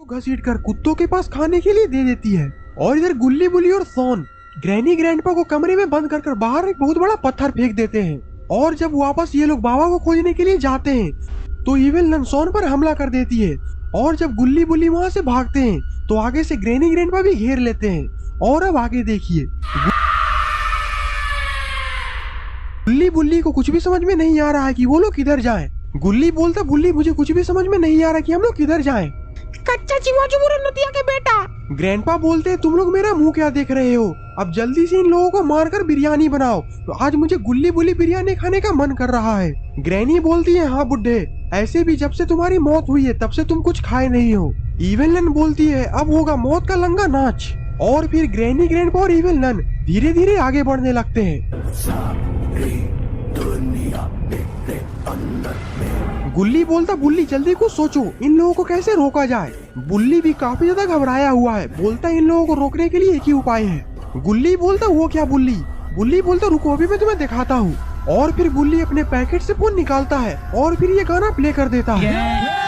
घसीटकर कुत्तों के पास खाने के लिए दे देती है। और इधर गुल्ली बुल्ली और सोन ग्रैनी ग्रैंडपा को कमरे में बंद कर बाहर एक बहुत बड़ा पत्थर फेंक देते हैं। और जब वापस ये लोग बाबा को खोजने के लिए जाते हैं तो इविल नन सोन पर हमला कर देती है। और जब गुल्ली बुल्ली वहाँ से भागते हैं तो आगे से ग्रैनी ग्रैंडपा भी घेर लेते हैं। और अब आगे देखिए, गुल्ली बुल्ली को कुछ भी समझ में नहीं आ रहा है कि वो लोग किधर जाएं। गुल्ली बोलता, बुल्ली मुझे कुछ भी समझ में नहीं आ रहा कि हम लोग किधर जाएं। कच्चा चिवाजुमुरा नदिया के बेटा। ग्रैंडपा बोलते हैं, तुम लोग मेरा मुंह क्या देख रहे हो, अब जल्दी से इन लोगों को मारकर बिरयानी बनाओ, तो आज मुझे गुल्ली बुल्ली बिरयानी खाने का मन कर रहा है। ग्रैनी बोलती है, हाँ बुड्ढे, ऐसे भी जब से तुम्हारी मौत हुई है तब से तुम कुछ खाए नहीं हो। इविल नन बोलती है, अब होगा मौत का लंगा नाच। और फिर ग्रैनी ग्रैंडपा और इविल नन धीरे धीरे आगे बढ़ने लगते हैं। गुल्ली बोलता, बुल्ली जल्दी कुछ सोचो, इन लोगों को कैसे रोका जाए। बुल्ली भी काफी ज्यादा घबराया हुआ है, बोलता इन लोगों को रोकने के लिए एक ही उपाय है। गुल्ली बोलता, वो क्या बुल्ली। बुल्ली बोलता, रुको अभी मैं तुम्हें दिखाता हूँ। और फिर बुल्ली अपने पैकेट से फोन निकालता है और फिर ये गाना प्ले कर देता है।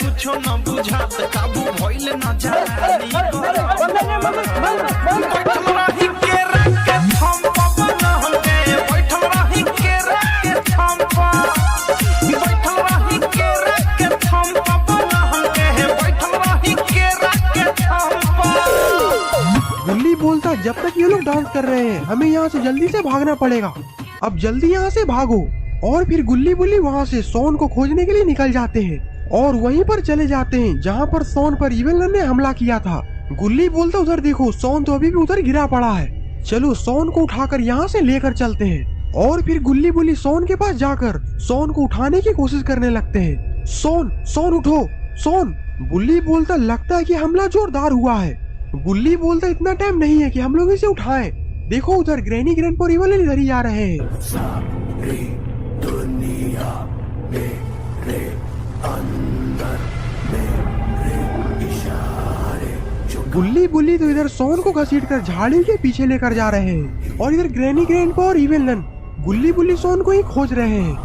कुछो न बुझात काबू भइले न जानी बैठल रही के रख के थम पवन हमके बैठल रही के रख के थम बैठल रही के रख के थम पवन हमके बैठल रही के रख के थम। गुल्ली बोलता, जब तक ये लोग डांस कर रहे हैं हमें यहाँ से जल्दी से भागना पड़ेगा, अब जल्दी यहाँ से भागो। और फिर गुल्ली बुल्ली वहाँ से सोन को खोजने के लिए निकल जाते हैं और वहीं पर चले जाते हैं जहाँ पर सोन पर इविल नन ने हमला किया था। गुल्ली बोलता, उधर देखो सोन तो अभी भी उधर गिरा पड़ा है, चलो सोन को उठाकर यहाँ से लेकर चलते हैं। और फिर गुल्ली बुल्ली सोन के पास जाकर सोन को उठाने की कोशिश करने लगते हैं। सोन सोन उठो सोन। गुल्ली बोलता, लगता है कि हमला जोरदार हुआ है। गुल्ली बोलता, इतना टाइम नहीं है कि हम लोग इसे उठाएं, देखो उधर ग्रैनी ग्रैंडपा और इविल नन इधर ही आ रहे हैं। दुनिया मेरे अंदर मेरे इशारे। गुल्ली बुल्ली तो इधर सोन को घसीटकर झाड़ी के पीछे लेकर जा रहे हैं और इधर ग्रैनी ग्रैंडपा और इविल नन गुल्ली बुल्ली सोन को ही खोज रहे हैं।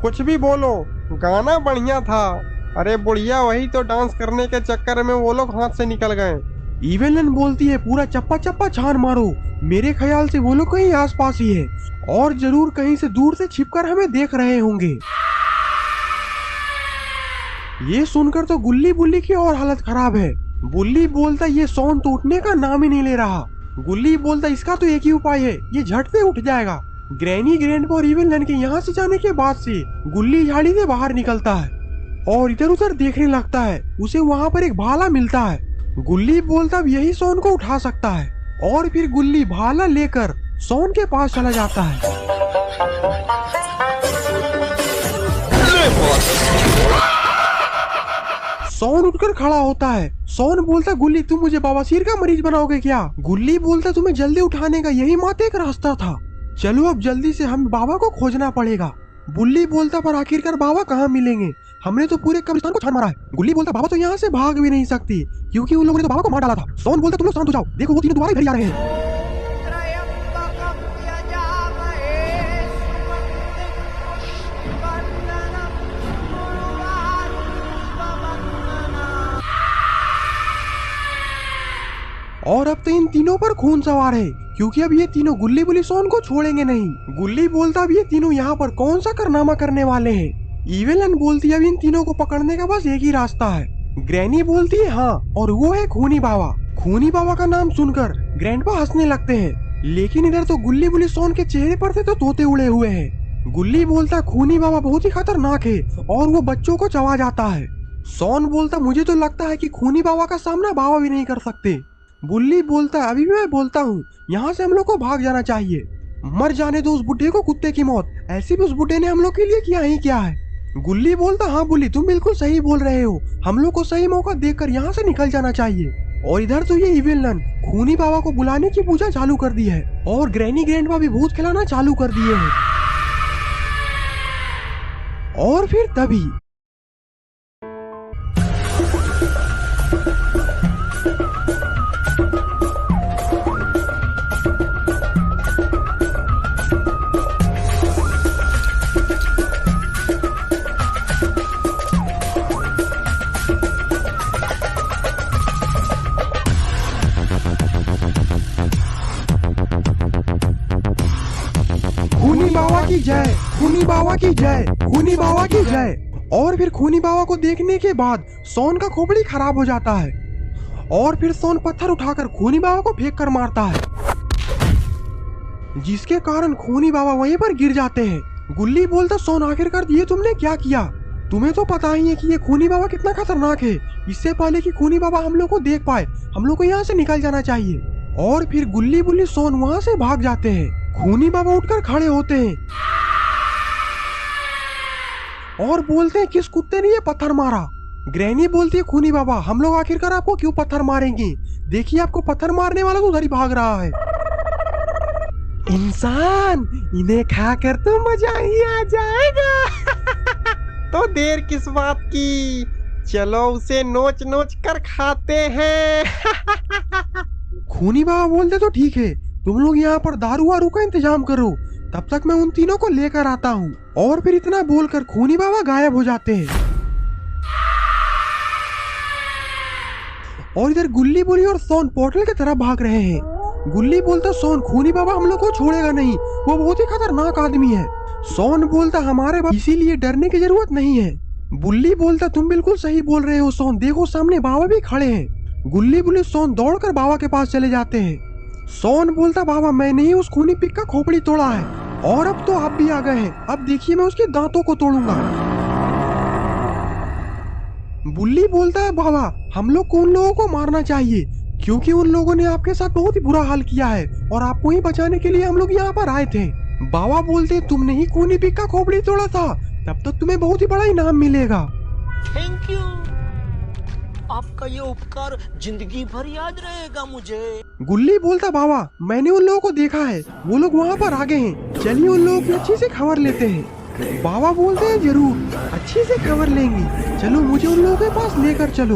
कुछ भी बोलो, गाना बढ़िया था। अरे बुढ़िया, वही तो डांस करने के चक्कर में वो लोग हाथ से निकल गए। इविल नन बोलती है, पूरा चप्पा चप्पा छान मारो, मेरे ख्याल से वो लोग कहीं आसपास ही है और जरूर कहीं से दूर से छिपकर हमें देख रहे होंगे। ये सुनकर तो गुल्ली बुल्ली की और हालत खराब है। बुल्ली बोलता, ये सोन तो उठने का नाम ही नहीं ले रहा। गुल्ली बोलता, इसका तो एक ही उपाय है, ये झट से उठ जाएगा। ग्रैनी ग्रैंडपा और इविल नन के यहाँ से जाने के बाद से गुल्ली झाड़ी से बाहर निकलता है और इधर उधर देखने लगता है। उसे वहाँ पर एक भाला मिलता है। गुल्ली बोलता, अब यही सोन को उठा सकता है। और फिर गुल्ली भाला लेकर सोन के पास चला जाता है। सोन उठकर खड़ा होता है। सोन बोलता, गुल्ली तुम मुझे बवासीर का मरीज बनाओगे क्या। गुल्ली बोलता, तुम्हें जल्दी उठाने का यही मात्र एक रास्ता था, चलो अब जल्दी से हम बाबा को खोजना पड़ेगा। बुल्ली बोलता, पर आखिरकार बाबा कहाँ मिलेंगे, हमने तो पूरे कब्रिस्तान को छान मारा है। गुल्ली बोलता, बाबा तो यहाँ से भाग भी नहीं सकती क्योंकि उन लोगों ने तो बाबा को मार डाला था। सोन बोलता, तुम लोग शांत हो जाओ, देखो वो तीनों दोबारा इधर ही आ रहे हैं। और अब तो इन तीनों पर खून सवार है क्योंकि अब ये तीनों गुल्ली बुल्ली सोन को छोड़ेंगे नहीं। गुल्ली बोलता, अब ये तीनों यहाँ पर कौन सा कारनामा करने वाले हैं। इविल नन बोलती, अब इन तीनों को पकड़ने का बस एक ही रास्ता है। ग्रैनी बोलती है, हाँ, और वो है खूनी बाबा। खूनी बाबा का नाम सुनकर ग्रैंडपा हंसने लगते हैं, लेकिन इधर तो गुल्ली बुल्ली सोन के चेहरे पर से तो तोते उड़े हुए हैं। गुल्ली बोलता, खूनी बाबा बहुत ही खतरनाक है और वो बच्चों को चबा जाता है। सोन बोलता, मुझे तो लगता है कि खूनी बाबा का सामना बाबा भी नहीं कर सकते। बुल्ली बोलता, अभी भी मैं बोलता हूँ, यहाँ से हम लोग को भाग जाना चाहिए, मर जाने दो उस बुढ़े को कुत्ते की मौत, ऐसे भी उस बुढ़े ने हम लोग के लिए किया ही क्या है। गुल्ली बोलता, हाँ बुल्ली तुम बिल्कुल सही बोल रहे हो, हम लोग को सही मौका देखकर यहाँ से निकल जाना चाहिए। और इधर तो ये इविल नन खूनी बाबा को बुलाने की पूजा चालू कर दी है और ग्रैनी ग्रैंडपा भी भूत खिलाना चालू कर दिए हैं। और फिर तभी की जय, खूनी बाबा की जय, खूनी बाबा की जय। और फिर खूनी बाबा को देखने के बाद सोन का खोपड़ी खराब हो जाता है और फिर सोन पत्थर उठाकर खूनी बाबा को फेंक कर मारता है, जिसके कारण खूनी बाबा वहीं पर गिर जाते हैं। गुल्ली बोलता सोन आखिरकार ये तुमने क्या किया? तुम्हें तो पता ही है कि ये खूनी बाबा कितना खतरनाक है। इससे पहले कि खूनी बाबा हम लोग को देख पाए हम लोग को यहाँ से निकल जाना चाहिए। और फिर गुल्ली बुल्ली सोन वहाँ से भाग जाते हैं। खूनी बाबा उठकर खड़े होते हैं और बोलते हैं किस कुत्ते ने ये पत्थर मारा? ग्रैनी बोलती है खूनी बाबा हम लोग आखिरकार आपको क्यों पत्थर मारेंगे? देखिए आपको पत्थर मारने वाला तो उधर ही भाग रहा है। इंसान इन्हें खाकर तो मजा ही आ जाएगा। तो देर किस बात की, चलो उसे नोच नोच कर खाते हैं। खूनी बाबा बोलते तो ठीक है, तुम लोग यहाँ पर दारू वारू का इंतजाम करो, तब तक मैं उन तीनों को लेकर आता हूँ। और फिर इतना बोलकर खूनी बाबा गायब हो जाते हैं। और इधर गुल्ली बुली और सोन पोर्टल की तरफ भाग रहे हैं। गुल्ली बोलता सोन खूनी बाबा हम लोग को छोड़ेगा नहीं, वो बहुत ही खतरनाक आदमी है। सोन बोलता हमारे बाबा इसीलिए डरने की जरूरत नहीं है। बुल्ली बोलता तुम बिल्कुल सही बोल रहे हो सोन, देखो सामने बाबा भी खड़े हैं। गुल्ली बुली सोन दौड़कर बाबा के पास चले जाते हैं। सोन बोलता बाबा मैंने ही उस खूनी पिक का खोपड़ी तोड़ा है और अब तो आप भी आ गए हैं, अब देखिए मैं उसके दांतों को तोड़ूंगा। बुल्ली बोलता है बाबा हम लोग को उन लोगों को मारना चाहिए क्योंकि उन लोगों ने आपके साथ बहुत ही बुरा हाल किया है और आपको ही बचाने के लिए हम लोग यहाँ पर आए थे। बाबा बोलते तुमने ही खूनी पिक का खोपड़ी तोड़ा था, तब तक तुम्हें बहुत ही बड़ा इनाम मिलेगा। थैंक यू, आपका ये उपकार जिंदगी भर याद रहेगा मुझे। गुल्ली बोलता बाबा मैंने उन लोगों को देखा है, वो लोग वहाँ पर आ गए हैं, चलिए उन लोगों की अच्छी से खबर लेते हैं। बाबा बोलते हैं जरूर अच्छी से खबर लेंगे, चलो मुझे उन लोगों के पास लेकर चलो।